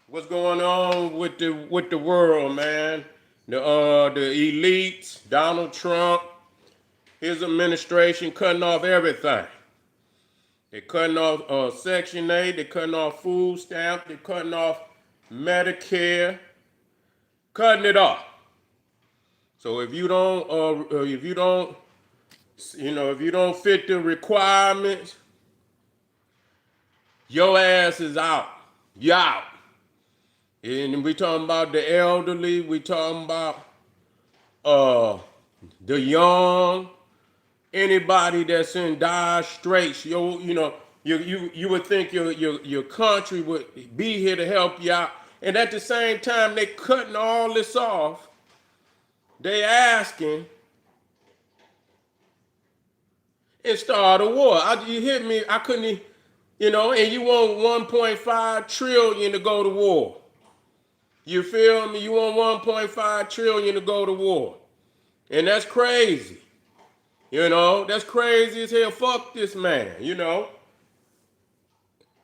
What's going on with the world, man? The elites, Donald Trump, his administration cutting off everything. They're cutting off Section 8. They're cutting off food stamp. They're cutting off Medicare. Cutting it off. So if you don't fit the requirements, your ass is out. You out. And we talking about the elderly. We talking about uh the young, anybody that's in dire straits. You would think your country would be here to help you out, and at the same time they cutting all this off. They asking and start a war. You hit me. I couldn't. And you want 1.5 trillion to go to war. You feel me? You want 1.5 trillion to go to war, and that's crazy. That's crazy as hell. Fuck this man.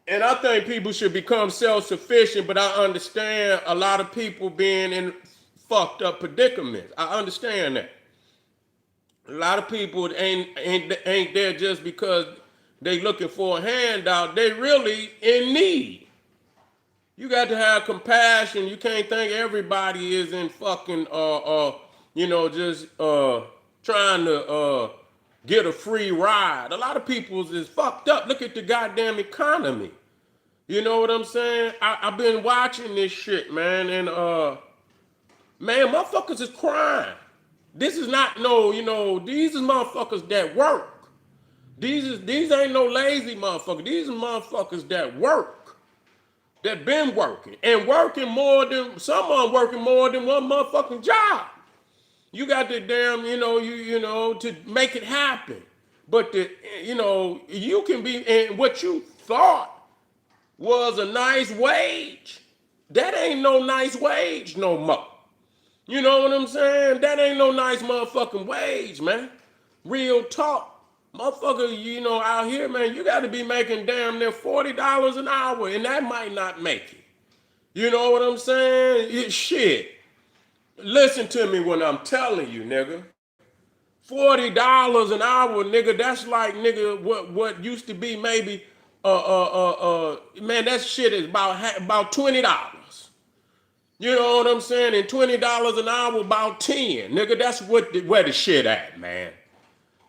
And I think people should become self-sufficient, but I understand a lot of people being in fucked up predicaments. I understand that. A lot of people ain't there just because they looking for a handout. They really in need. You got to have compassion. You can't think everybody is in fucking just trying to get a free ride. A lot of people is fucked up. Look at the goddamn economy. You know what I'm saying? I've been watching this shit, man, and man, motherfuckers is crying. This is not these is motherfuckers that work. These ain't no lazy motherfuckers. These are motherfuckers that work. That been working and working more than some of them working more than one motherfucking job. You got the damn, to make it happen. But you can be, and what you thought was a nice wage, that ain't no nice wage no more. You know what I'm saying? That ain't no nice motherfucking wage, man. Real talk. Motherfucker, out here, man, you got to be making damn near $40 an hour, and that might not make it. You know what I'm saying? Shit. Listen to me when I'm telling you, nigga. $40 an hour, nigga, that's like, nigga, what used to be maybe, man, that shit is about $20. You know what I'm saying? And $20 an hour, about 10. Nigga, that's where the shit at, man.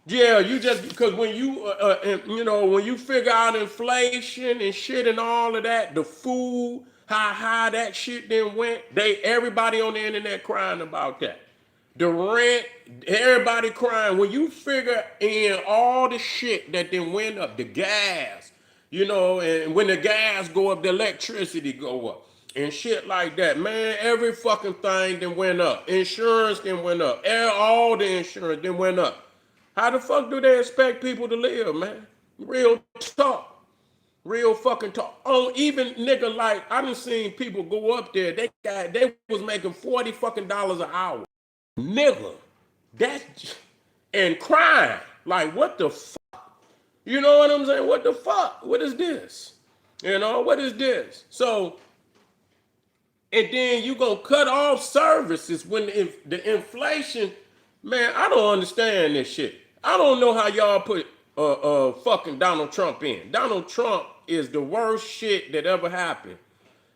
Yeah, you just because when when you figure out inflation and shit and all of that, the food, how high that shit then went, everybody on the internet crying about that. The rent, everybody crying. When you figure in all the shit that then went up, the gas, and when the gas go up, the electricity go up. And shit like that, man, every fucking thing then went up. Insurance then went up. All the insurance then went up. How the fuck do they expect people to live, man? Real talk. Real fucking talk. Oh, even nigga, like, I done seen people go up there, they was making $40 fucking an hour. Nigga. And crying. Like, what the fuck? You know what I'm saying? What the fuck? What is this? What is this? So, and then you gonna cut off services when the inflation, man, I don't understand this shit. I don't know how y'all put fucking Donald Trump in. Donald Trump is the worst shit that ever happened.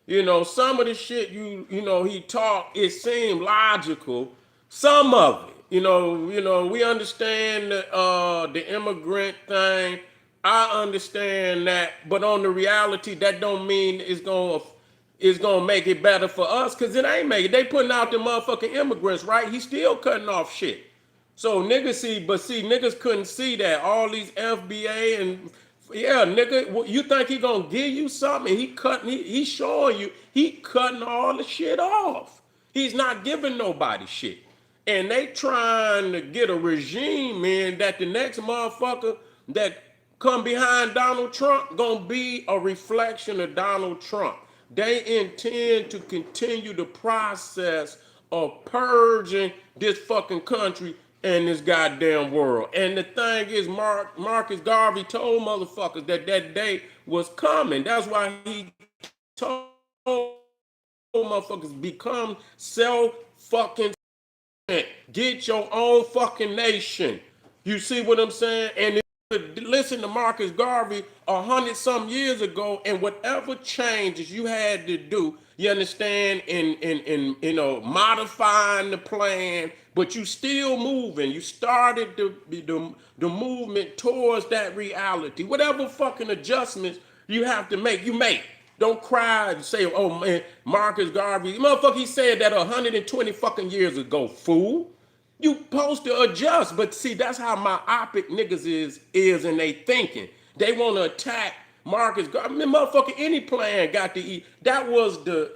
Some of the shit he talked, it seemed logical. Some of it, we understand the immigrant thing. I understand that, but on the reality, that don't mean it's gonna make it better for us, because it ain't making it. They putting out the motherfucking immigrants, right? He's still cutting off shit. So niggas couldn't see that. All these FBA and yeah, nigga, you think he gonna give you something? He's showing you, he cutting all the shit off. He's not giving nobody shit. And they trying to get a regime in that the next motherfucker that come behind Donald Trump gonna be a reflection of Donald Trump. They intend to continue the process of purging this fucking country and this goddamn world. And the thing is, Marcus Garvey told motherfuckers that day was coming. That's why he told motherfuckers become self fucking. Get your own fucking nation. You see what I'm saying? And listen to Marcus Garvey 100 some years ago, and whatever changes you had to do, you understand, in modifying the plan, but you still moving. You started the movement towards that reality. Whatever fucking adjustments you have to make, you make. Don't cry and say, oh man, Marcus Garvey, motherfucker, he said that 120 fucking years ago, fool. You supposed to adjust, but see, that's how myopic niggas is in they thinking. They want to attack Marcus Garvey. I mean, motherfucker, any plan got to eat. That was the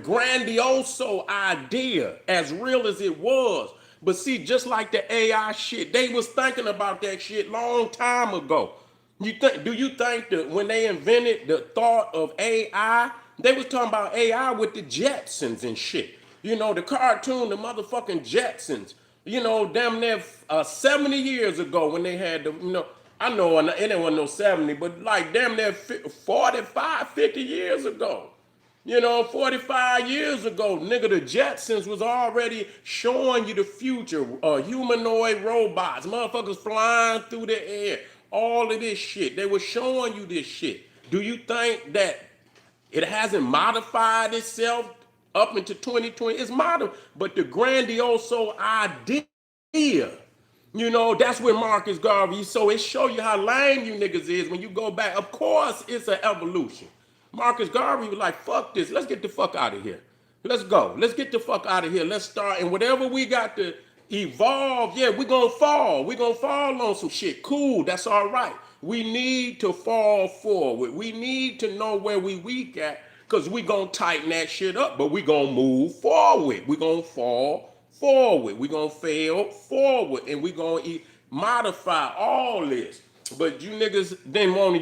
grandioso idea, as real as it was. But see, just like the AI shit, they was thinking about that shit long time ago. Do you think that when they invented the thought of AI, they was talking about AI with the Jetsons and shit? You know, the cartoon, the motherfucking Jetsons. You know, damn near 70 years ago when they had the, I know it wasn't no 70, but like damn near 45, 50 years ago. 45 years ago, nigga, the Jetsons was already showing you the future. Humanoid robots, motherfuckers flying through the air, all of this shit. They were showing you this shit. Do you think that it hasn't modified itself up into 2020? It's modified, but the grandioso idea, that's where Marcus Garvey. So it show you how lame you niggas is when you go back. Of course, it's an evolution. Marcus Garvey was like, fuck this. Let's get the fuck out of here. Let's go. Let's get the fuck out of here. Let's start. And whatever we got to evolve, yeah, we're going to fall. We're going to fall on some shit. Cool. That's all right. We need to fall forward. We need to know where we weak at, because we going to tighten that shit up, but we going to move forward. We going to fall forward. We going to fail forward. And we going to modify all this. But you niggas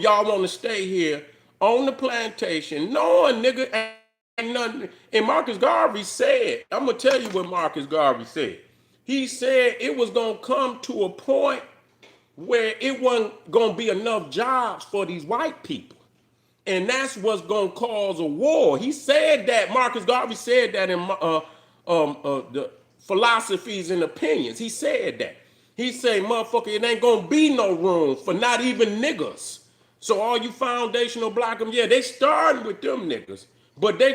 y'all want to stay here on the plantation, knowing, nigga, ain't nothing. And Marcus Garvey said, I'm going to tell you what Marcus Garvey said. He said it was going to come to a point where it wasn't going to be enough jobs for these white people. And that's what's going to cause a war. He said that, Marcus Garvey said that in the Philosophies and Opinions. He said that. He said, motherfucker, it ain't going to be no room for not even niggas. So all you foundational black them, yeah, they starting with them niggas, but they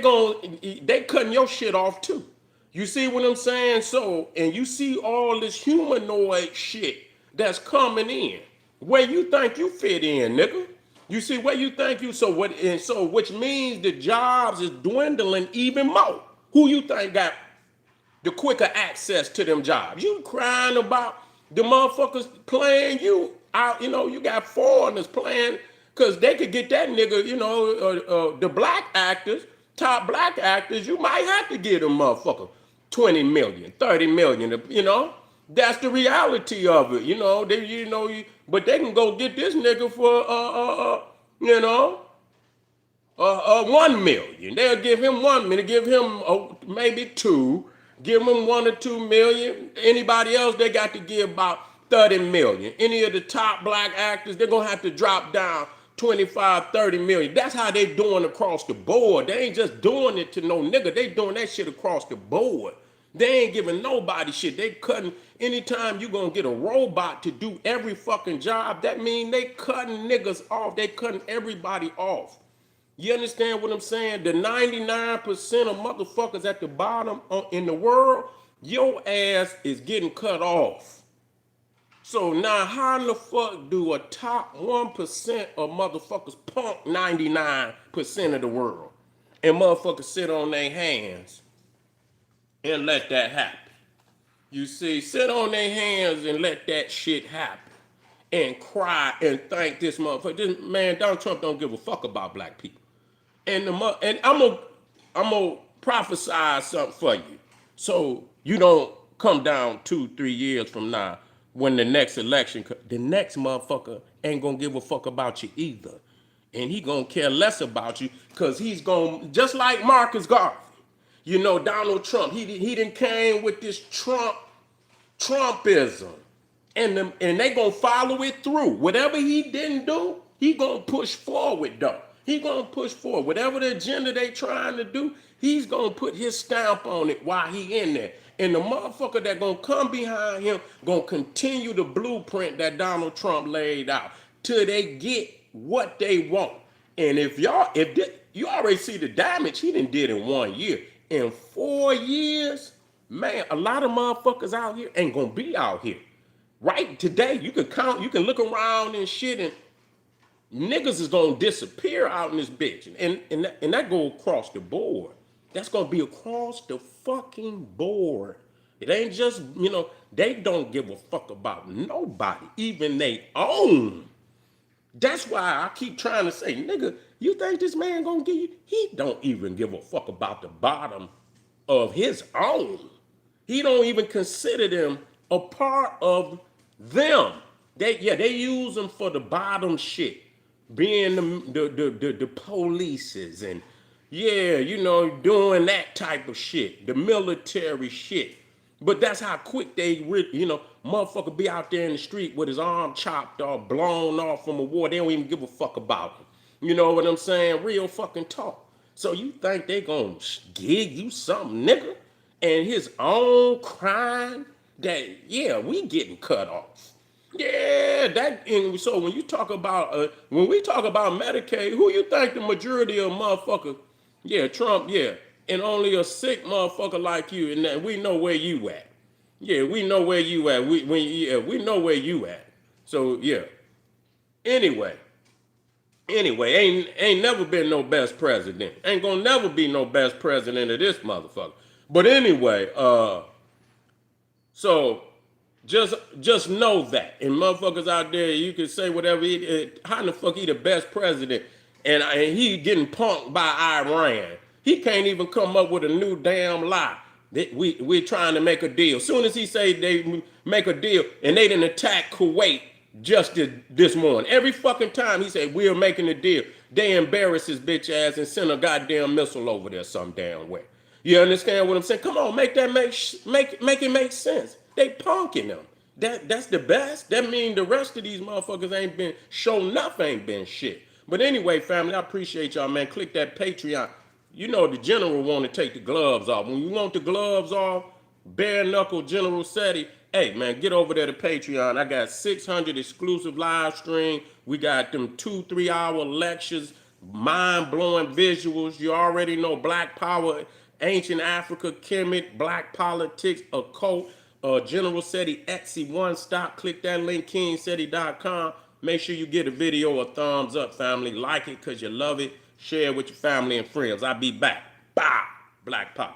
cutting your shit off too. You see what I'm saying? So, and you see all this humanoid shit that's coming in. Where you think you fit in, nigga? You see where you think you, so what, and so which means the jobs is dwindling even more. Who you think got the quicker access to them jobs? You crying about the motherfuckers playing you out, you got foreigners playing, because they could get that nigga, the black actors, top black actors, you might have to give them motherfucker 20 million, 30 million, That's the reality of it, but they can go get this nigga for, 1 million. They'll give him 1 million, give him maybe 2, give him 1 or 2 million. Anybody else, they got to give about 30 million. Any of the top black actors, they're going to have to drop down 25, 30 million. That's how they doing across the board. They ain't just doing it to no nigga. They doing that shit across the board. They ain't giving nobody shit. They cutting, anytime you gonna get a robot to do every fucking job, that mean they cutting niggas off. They cutting everybody off. You understand what I'm saying? The 99% of motherfuckers at the bottom in the world, your ass is getting cut off. So now how in the fuck do a top 1% of motherfuckers punk 99% of the world? And motherfuckers sit on their hands and let that happen. You see, sit on their hands and let that shit happen. And cry and thank this motherfucker. This man, Donald Trump don't give a fuck about black people. And I'm gonna prophesy something for you. So you don't come down 2-3 years from now when the next election, the next motherfucker ain't gonna give a fuck about you either. And he gonna care less about you, because he's gonna, just like Marcus Garvey, Donald Trump, he done came with this Trumpism. And they gonna follow it through. Whatever he didn't do, he gonna push forward though. He gonna push forward. Whatever the agenda they trying to do, he's gonna put his stamp on it while he in there. And the motherfucker that gonna come behind him gonna continue the blueprint that Donald Trump laid out till they get what they want. And you already see the damage he done did in 1 year. In 4 years, man, a lot of motherfuckers out here ain't gonna be out here. Right today, you can look around and shit, and niggas is gonna disappear out in this bitch. And that go across the board. That's gonna be across the fucking board. It ain't just, they don't give a fuck about nobody, even they own. That's why I keep trying to say, nigga, you think this man gonna give you? He don't even give a fuck about the bottom of his own. He don't even consider them a part of them. They use them for the bottom shit, being the polices and doing that type of shit, the military shit. But that's how quick motherfucker be out there in the street with his arm chopped off, blown off from a war. They don't even give a fuck about him. You know what I'm saying? Real fucking talk. So you think they gonna give you something, nigga? And his own crime that, we getting cut off. Yeah, so when you talk about, when we talk about Medicaid, who you think the majority of motherfuckers, Trump, and only a sick motherfucker like you, and that we know where you at. Yeah, we know where you at. We know where you at. So Anyway, ain't never been no best president. Ain't gonna never be no best president of this motherfucker. But anyway, so just know that. And motherfuckers out there, you can say whatever. How in the fuck he the best president, and he getting punked by Iran? He can't even come up with a new damn lie. We're trying to make a deal. Soon as he say they make a deal, and they didn't attack Kuwait just this morning. Every fucking time he said we're making a deal, they embarrass his bitch ass and send a goddamn missile over there some damn way. You understand what I'm saying? Come on, make it make sense. They punking them. That's the best. That mean the rest of these motherfuckers ain't been ain't been shit. But anyway, family, I appreciate y'all, man. Click that Patreon. You know the general want to take the gloves off. When you want the gloves off, bare knuckle generalseti. Hey man, get over there to Patreon. I got 600 exclusive live stream. We got them 2-3 hour lectures, mind blowing visuals. You already know Black Power, Ancient Africa, Kemet, Black Politics, Occult, generalseti, Etsy, One Stop. Click that link, kingseti.com. Make sure you get a video a thumbs up, family. Like it because you love it. Share it with your family and friends. I'll be back. Bye. Black Power.